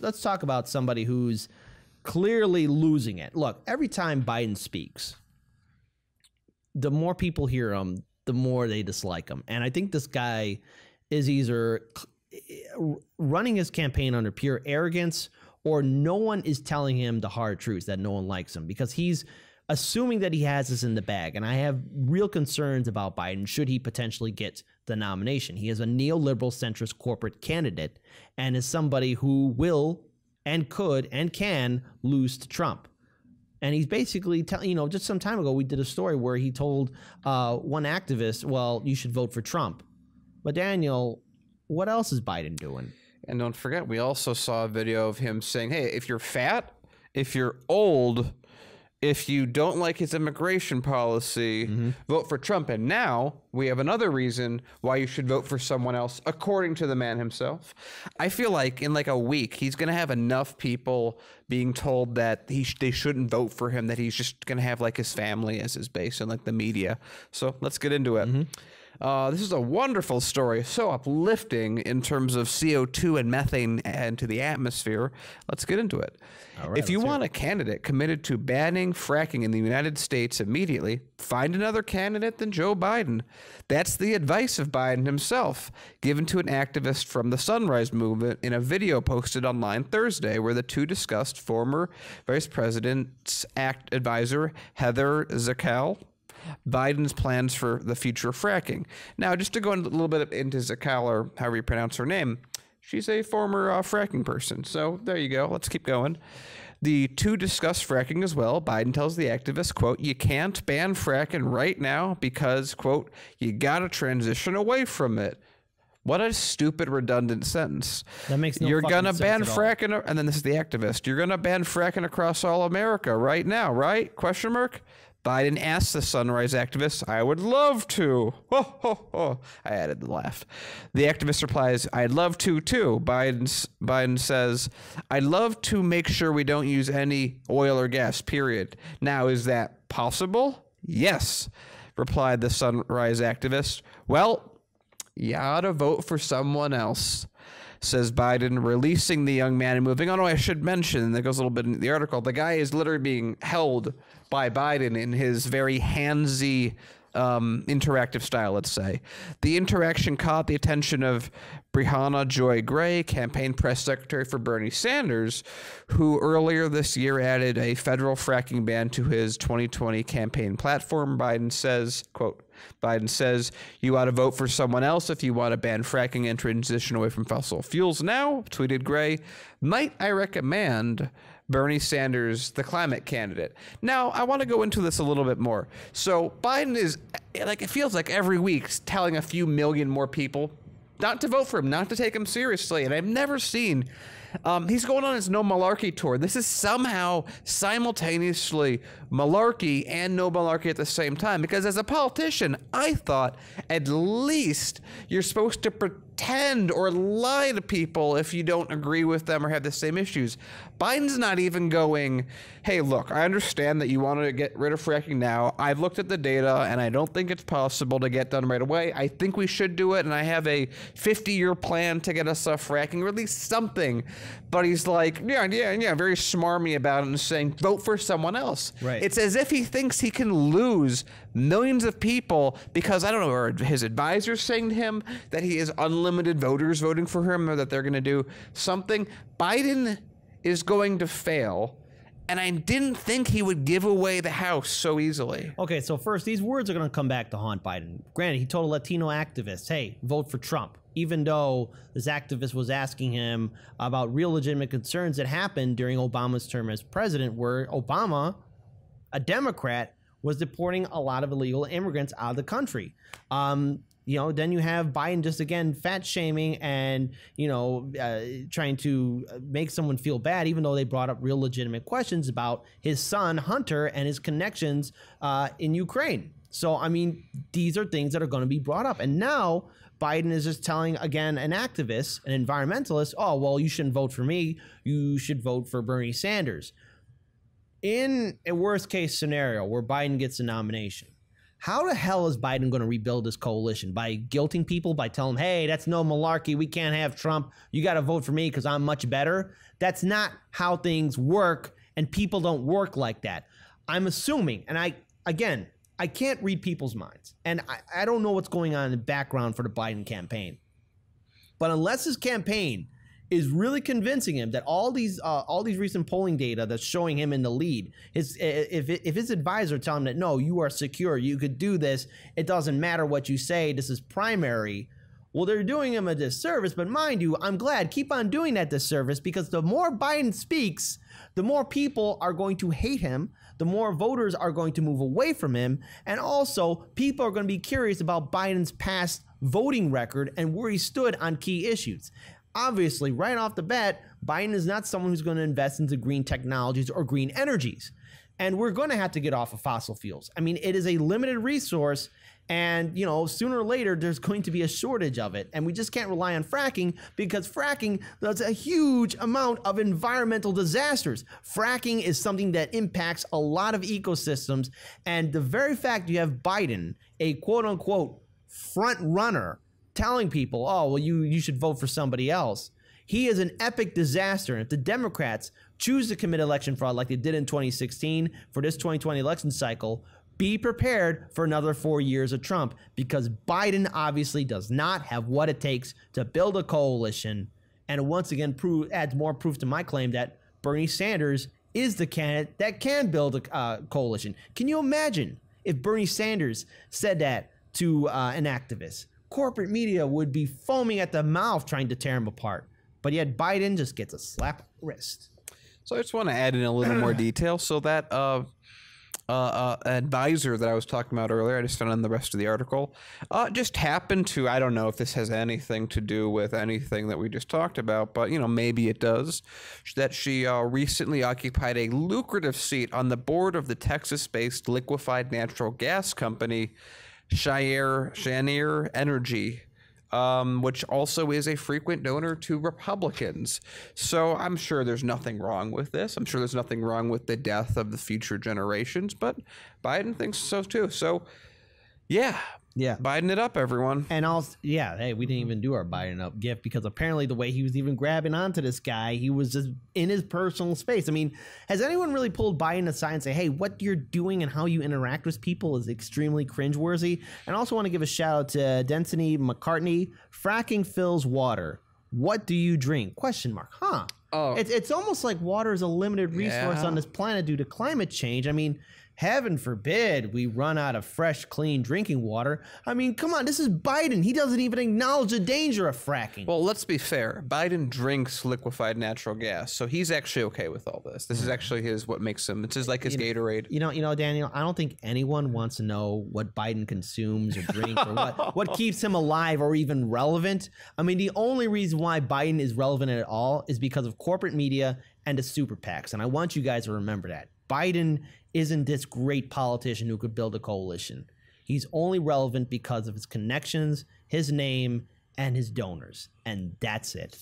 let's talk about somebody who's clearly losing it. Look, every time Biden speaks, the more people hear him, the more they dislike him. And I think this guy is either running his campaign under pure arrogance, or no one is telling him the hard truths, that no one likes him, because he's assuming that he has this in the bag. And I have real concerns about Biden should he potentially get the nomination. He is a neoliberal centrist corporate candidate and is somebody who will and could and can lose to Trump. And he's basically telling, just some time ago, we did a story where he told one activist, well, you should vote for Trump. But Daniel, what else is Biden doing? And don't forget, we also saw a video of him saying, hey, if you're fat, if you're old, if you don't like his immigration policy, vote for Trump. And now we have another reason why you should vote for someone else, according to the man himself. I feel like in like a week, he's going to have enough people being told that they shouldn't vote for him, that he's just going to have like his family as his base and like the media. So let's get into it. This is a wonderful story, so uplifting in terms of CO2 and methane into the atmosphere. Let's get into it. All right, if you want a candidate committed to banning fracking in the United States immediately, find another candidate than Joe Biden. That's the advice of Biden himself, given to an activist from the Sunrise Movement in a video posted online Thursday, where the two discussed former Vice President's advisor Heather Zakal, Biden's plans for the future of fracking. Now, just to go a little bit into Zakal, or however you pronounce her name, she's a former fracking person. So there you go. Let's keep going. The two discuss fracking as well. Biden tells the activist, quote, you can't ban fracking right now because, quote, you got to transition away from it. What a stupid, redundant sentence. That makes no You're going to sense ban at all. fracking, and then this is the activist. You're going to ban fracking across all America right now, right? Question mark. Biden asked the Sunrise activist, I would love to. Ho, ho, ho. I added the laugh. The activist replies, I'd love to too. Biden says, I'd love to make sure we don't use any oil or gas, period. Now, is that possible? Yes, replied the Sunrise activist. Well, you ought to vote for someone else, says Biden, releasing the young man and moving on. Oh, I should mention, that goes a little bit in the article, the guy is literally being held by Biden in his very handsy interactive style, let's say. The interaction caught the attention of Brianna Joy Gray, campaign press secretary for Bernie Sanders, who earlier this year added a federal fracking ban to his 2020 campaign platform. Biden says, quote, Biden says, you ought to vote for someone else if you want to ban fracking and transition away from fossil fuels now, tweeted Gray. Might I recommend Bernie Sanders, the climate candidate? Now, I want to go into this a little bit more. So Biden is, like, it feels like every week telling a few million more people not to vote for him, not to take him seriously. And I've never seen, he's going on his No Malarkey tour. This is somehow simultaneously malarkey and no malarkey at the same time. Because as a politician, I thought at least you're supposed to pretend or lie to people if you don't agree with them or have the same issues. Biden's not even going, hey, look, I understand that you want to get rid of fracking now. I've looked at the data, and I don't think it's possible to get done right away. I think we should do it, and I have a 50-year plan to get us off fracking, or at least something. But he's like, yeah, very smarmy about it and saying, vote for someone else. Right. It's as if he thinks he can lose millions of people because, I don't know, or his advisors saying to him that he has unlimited voters voting for him or that they're going to do something. Biden is going to fail, and I didn't think he would give away the House so easily. Okay, so first, these words are going to come back to haunt Biden. Granted, he told a Latino activist, hey, vote for Trump, even though this activist was asking him about real legitimate concerns that happened during Obama's term as president, where Obama, a Democrat, was deporting a lot of illegal immigrants out of the country. Then you have Biden just, again, fat shaming and, trying to make someone feel bad, even though they brought up real legitimate questions about his son, Hunter, and his connections in Ukraine. So, I mean, these are things that are going to be brought up. And now Biden is just telling, again, an activist, an environmentalist, oh, well, you shouldn't vote for me. You should vote for Bernie Sanders. In a worst case scenario where Biden gets a nomination, How the hell is Biden going to rebuild this coalition? By guilting people, by telling them, hey, that's no malarkey. We can't have Trump. You got to vote for me because I'm much better. That's not how things work, and people don't work like that. I'm assuming, and I can't read people's minds, and I don't know what's going on in the background for the Biden campaign. But unless his campaign is really convincing him that all these recent polling data that's showing him in the lead, if his advisor tell him that, no, you are secure, you could do this, it doesn't matter what you say, this is primary, well, they're doing him a disservice. But mind you, I'm glad, keep on doing that disservice, because the more Biden speaks, the more people are going to hate him, the more voters are going to move away from him, and also people are going to be curious about Biden's past voting record and where he stood on key issues. Obviously, right off the bat, Biden is not someone who's going to invest into green technologies or green energies. And we're going to have to get off of fossil fuels. I mean, it is a limited resource, and, you know, sooner or later, there's going to be a shortage of it. And we just can't rely on fracking, because fracking does a huge amount of environmental disasters. Fracking is something that impacts a lot of ecosystems. And the very fact you have Biden, a quote unquote front runner, telling people, oh, well, you should vote for somebody else. He is an epic disaster. And if the Democrats choose to commit election fraud like they did in 2016 for this 2020 election cycle, be prepared for another 4 years of Trump, because Biden obviously does not have what it takes to build a coalition. And once again, adds more proof to my claim that Bernie Sanders is the candidate that can build a coalition. Can you imagine if Bernie Sanders said that to an activist? Corporate media would be foaming at the mouth trying to tear him apart. But yet Biden just gets a slap on the wrist. So I just want to add in a little more detail. So that advisor that I was talking about earlier, I just found on the rest of the article, just happened to, I don't know if this has anything to do with anything that we just talked about, but, you know, maybe it does, that she recently occupied a lucrative seat on the board of the Texas-based liquefied natural gas company Cheniere Energy, which also is a frequent donor to Republicans. So I'm sure there's nothing wrong with this. I'm sure there's nothing wrong with the death of the future generations, but Biden thinks so too. So yeah. Biden it up, everyone. And also, yeah, hey, we didn't even do our Biden up gift, because apparently the way he was even grabbing onto this guy, he was just in his personal space. I mean, has anyone really pulled Biden aside and say, hey, what you're doing and how you interact with people is extremely cringeworthy? And I also want to give a shout out to Density McCartney. Fracking fills water. What do you drink? Question mark. Huh. Oh. It's almost like water is a limited resource on this planet due to climate change. I mean, heaven forbid we run out of fresh, clean drinking water. I mean, come on, this is Biden. He doesn't even acknowledge the danger of fracking. Well, let's be fair. Biden drinks liquefied natural gas, so he's actually okay with all this. This is actually what makes him. It's like his Gatorade. You know, Daniel, I don't think anyone wants to know what Biden consumes or drinks or what keeps him alive or even relevant. I mean, the only reason why Biden is relevant at all is because of corporate media and the super PACs. And I want you guys to remember that. Biden isn't this great politician who could build a coalition. He's only relevant because of his connections, his name, and his donors. And that's it.